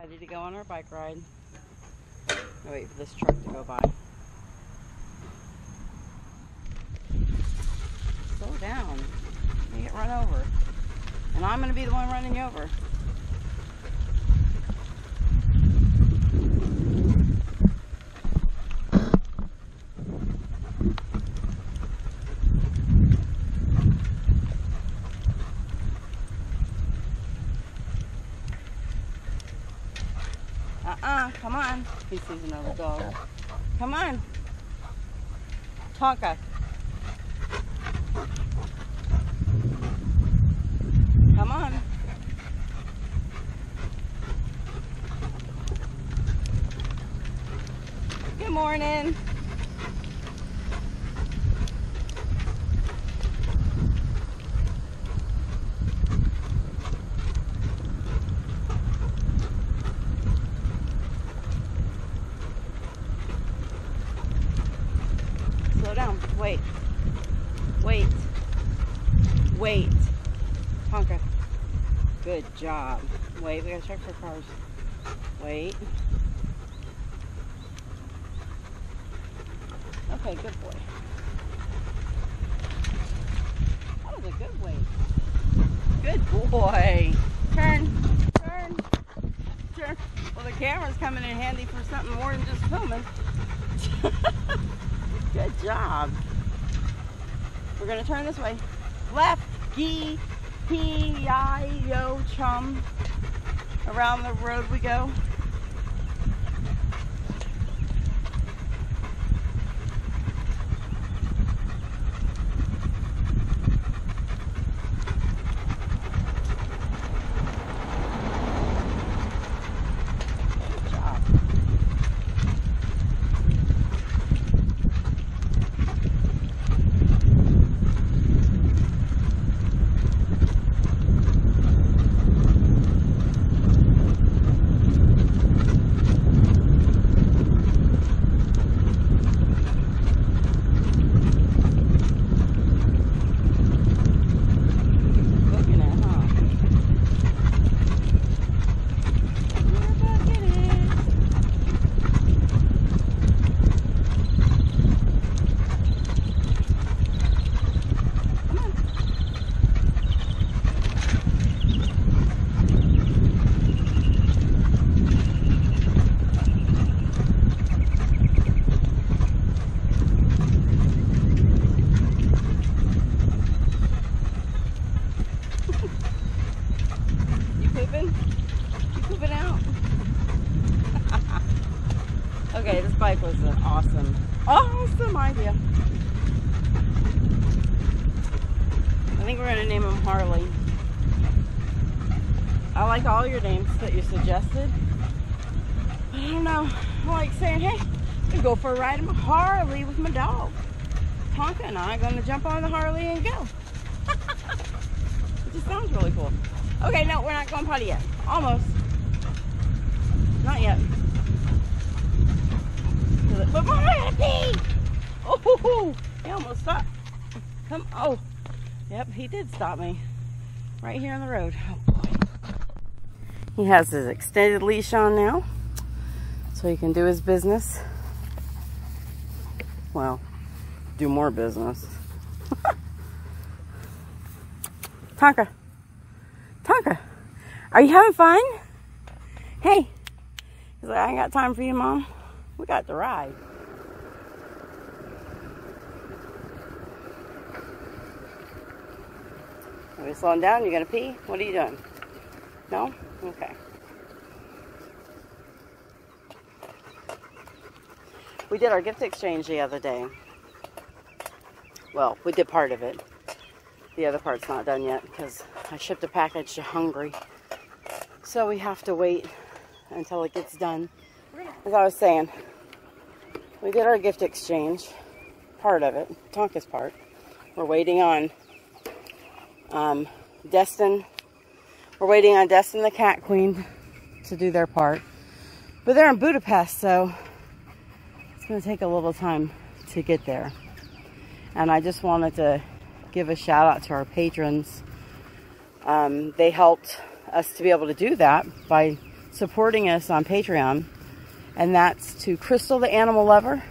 Ready to go on our bike ride. I'll wait for this truck to go by. Slow down. You get run over. And I'm going to be the one running you over. Come on. He sees another dog. Come on. Tonka. Come on. Good morning. Slow down. Wait. Wait. Wait. Tonka. Good job. Wait, we gotta check for cars. Wait. Okay, good boy. That was a good wait. Good boy. Turn. Turn. Turn. Well, the camera's coming in handy for something more than just filming. Good job. We're gonna turn this way. Left. Gee. P-I-O chum. Around the road we go. Good job. Okay, this bike was an awesome idea. I think we're going to name him Harley. I like all your names that you suggested. I don't know. I like saying, hey, I'm going to go for a ride in my Harley with my dog. Tonka and I are going to jump on the Harley and go. It just sounds really cool. Okay, no, we're not going potty yet. Almost. Not yet. But Mom, I gotta pee! Oh, he almost stopped. Come, oh. Yep, he did stop me. Right here on the road. Oh boy. He has his extended leash on now, so he can do his business. Well, do more business. Tonka. Tonka, are you having fun? Hey. He's like, I ain't got time for you, Mom. We got to ride. Are we slowing down? You gonna pee? What are you doing? No? Okay. We did our gift exchange the other day. Well, we did part of it. The other part's not done yet because I shipped a package to Hungary. So we have to wait until it gets done. As I was saying, we did our gift exchange, part of it, Tonka's part. We're waiting on Destin. We're waiting on Destin the Cat Queen to do their part. But they're in Budapest, so it's going to take a little time to get there. And I just wanted to give a shout out to our patrons. They helped us to be able to do that by supporting us on Patreon. And that's to Crystal the Animal Lover.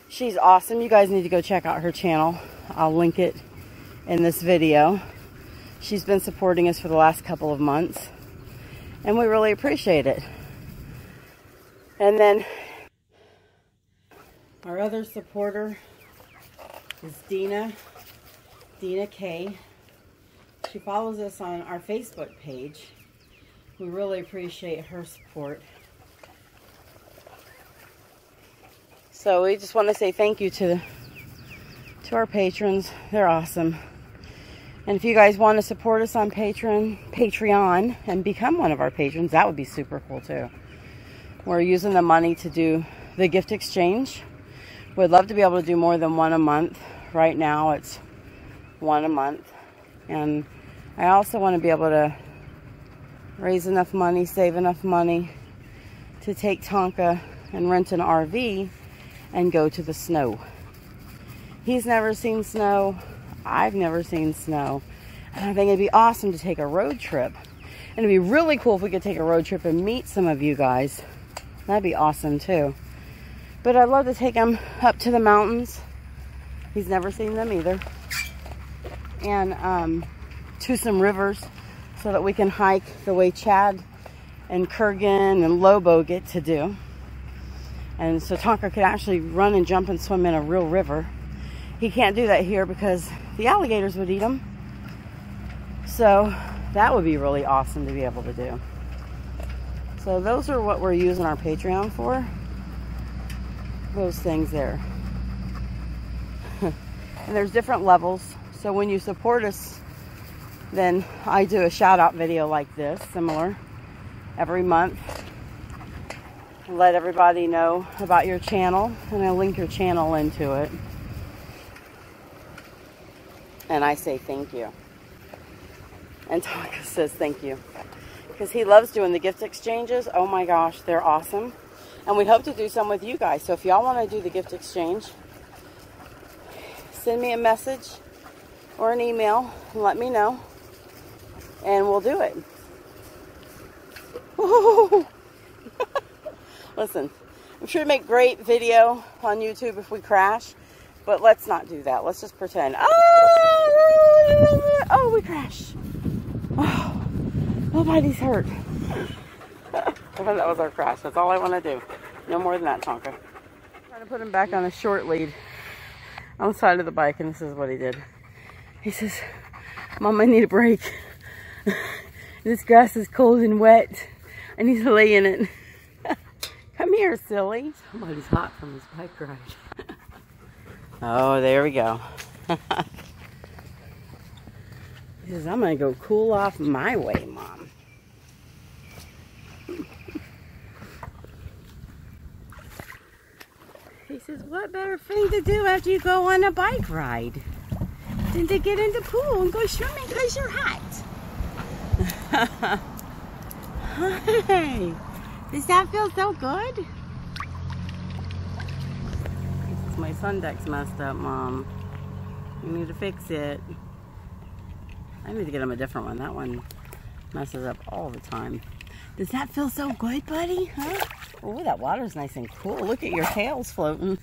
She's awesome. You guys need to go check out her channel. I'll link it in this video. She's been supporting us for the last couple of months, and we really appreciate it. And then our other supporter is Dina K. She follows us on our Facebook page. We really appreciate her support. So we just want to say thank you to our patrons. They're awesome. And if you guys want to support us on Patreon and become one of our patrons, that would be super cool too. We're using the money to do the gift exchange. We'd love to be able to do more than one a month. Right now it's one a month. And I also want to be able to raise enough money, save enough money to take Tonka and rent an RV and go to the snow. He's never seen snow. I've never seen snow. And I think it'd be awesome to take a road trip. And it'd be really cool if we could take a road trip and meet some of you guys. That'd be awesome too. But I'd love to take him up to the mountains. He's never seen them either. And to some rivers so that we can hike the way Chad and Kurgan and Lobo get to do. And so Tonka could actually run and jump and swim in a real river. He can't do that here because the alligators would eat him. So that would be really awesome to be able to do. So those are what we're using our Patreon for. Those things there. And there's different levels. So when you support us, then I do a shout out video like this, similar, every month. Let everybody know about your channel, and I link your channel into it. And I say thank you. And Tonka says thank you. Because he loves doing the gift exchanges. Oh my gosh, they're awesome. And we hope to do some with you guys. So if y'all want to do the gift exchange, send me a message or an email and let me know. And we'll do it. Woo! Listen, I'm sure to make great video on YouTube if we crash, but let's not do that. Let's just pretend. Oh, we crashed. Oh, nobody's hurt. That was our crash. That's all I want to do. No more than that, Tonka. I'm trying to put him back on a short lead on the side of the bike, and this is what he did. He says, Mom, I need a break. This grass is cold and wet. I need to lay in it. Come here, silly. Somebody's hot from his bike ride. Oh, there we go. He says, I'm going to go cool off my way, Mom. He says, what better thing to do after you go on a bike ride than to get in the pool and go swimming because you're hot? Hey, does that feel so good? My sun deck's messed up, Mom. You need to fix it. I need to get him a different one. That one messes up all the time. Does that feel so good, buddy? Huh? Oh, that water's nice and cool. Look at your tails floating.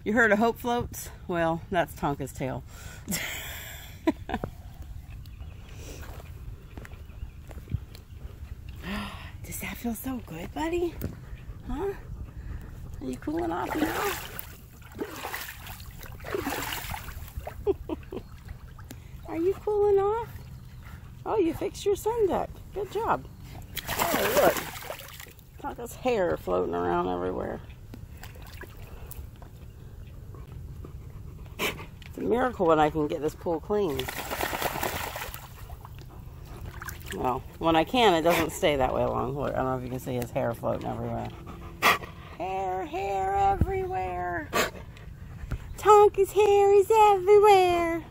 You heard of hope floats? Well, that's Tonka's tail. Does that feel so good, buddy? Huh? Are you cooling off now? Are you cooling off? Oh, you fixed your sun deck. Good job. Oh, look. Tonka's hair floating around everywhere. It's a miracle when I can get this pool clean. Well, when I can, it doesn't stay that way long. Look, I don't know if you can see his hair floating everywhere. Hair everywhere. Tonka's hair is everywhere.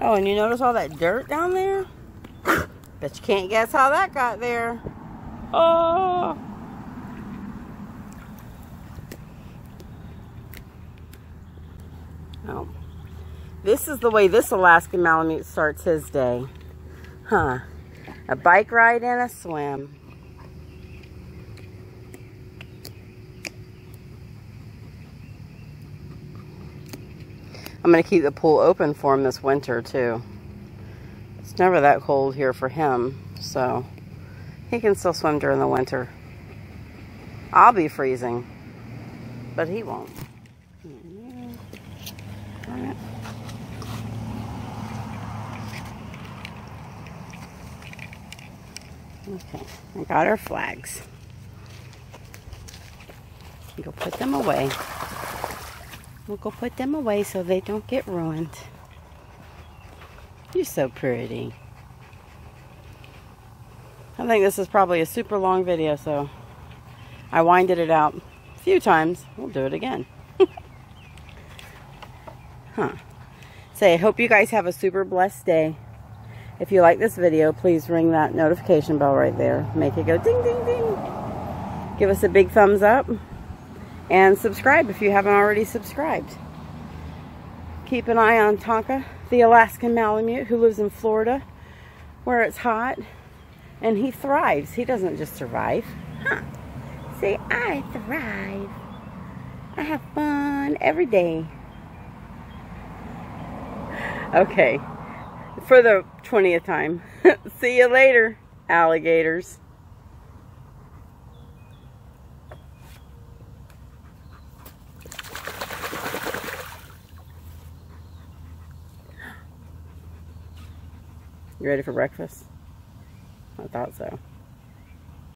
Oh, and you notice all that dirt down there? Bet you can't guess how that got there. Oh! Oh. This is the way this Alaskan Malamute starts his day. Huh. A bike ride and a swim. I'm going to keep the pool open for him this winter too. It's never that cold here for him, so he can still swim during the winter. I'll be freezing, but he won't. Okay, I got our flags. Go put them away. We'll go put them away so they don't get ruined. You're so pretty. I think this is probably a super long video, so I winded it out a few times. We'll do it again. Say, I hope you guys have a super blessed day. If you like this video, please ring that notification bell right there. Make it go ding, ding, ding. Give us a big thumbs up. And subscribe if you haven't already subscribed. Keep an eye on Tonka, the Alaskan Malamute, who lives in Florida, where it's hot. And he thrives. He doesn't just survive. Say, I thrive. I have fun every day. Okay. For the 20th time. See you later, alligators. You ready for breakfast? I thought so.